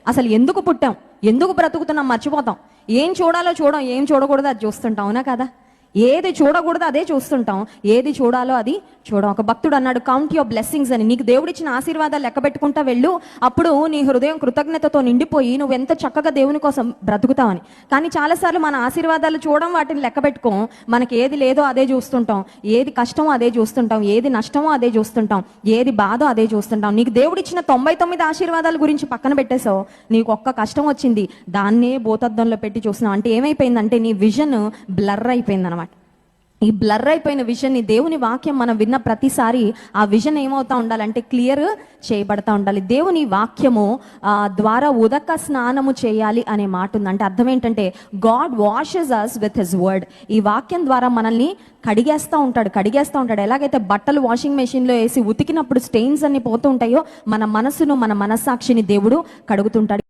అసలు ఎందుకు పుట్టాం, ఎందుకు బ్రతుకుతున్నాం మర్చిపోతాం. ఏం చూడాలో చూడం, ఏం చూడకూడదో అది చూస్తుంటాం. అవునా కదా? ఏది చూడకూడదో అదే చూస్తుంటాం, ఏది చూడాలో అది చూడం. ఒక భక్తుడు అన్నాడు, కౌంట్ యువర్ బ్లెస్సింగ్స్ అని. నీకు దేవుడిచ్చిన ఆశీర్వాదాలు లెక్క పెట్టుకుంటా వెళ్ళు, అప్పుడు నీ హృదయం కృతజ్ఞతతో నిండిపోయి నువ్వు ఎంత చక్కగా దేవుని కోసం బ్రతుకుతావని. కానీ చాలాసార్లు మన ఆశీర్వాదాలు చూడడం, వాటిని లెక్క పెట్టుకోం. మనకి ఏది లేదో అదే చూస్తుంటాం, ఏది కష్టమో అదే చూస్తుంటాం, ఏది నష్టమో అదే చూస్తుంటాం, ఏది బాధో అదే చూస్తుంటాం. నీకు దేవుడిచ్చిన 99 ఆశీర్వాదాల గురించి పక్కన పెట్టేసావు, నీకు ఒక్క కష్టం వచ్చింది, దాన్నే భూతద్దంలో పెట్టి చూస్తున్నావు. అంటే ఏమైపోయిందంటే నీ విజన్ బ్లర్ అయిపోయింది అనమాట. ఈ బ్లర్ అయిపోయిన విజన్ని దేవుని వాక్యం మనం విన్న ప్రతిసారి ఆ విజన్ ఏమవుతా ఉండాలంటే క్లియర్ చేయబడతా ఉండాలి. దేవుని వాక్యము ద్వారా ఉదక స్నానము చేయాలి అనే మాట ఉంది. అంటే అర్థం ఏంటంటే God washes us with his word. ఈ వాక్యం ద్వారా మనల్ని కడిగేస్తూ ఉంటాడు. ఎలాగైతే బట్టలు వాషింగ్ మెషిన్లో వేసి ఉతికినప్పుడు స్టెయిన్స్ అన్ని పోతూ ఉంటాయో, మన మనసును, మన మనస్సాక్షిని దేవుడు కడుగుతుంటాడు.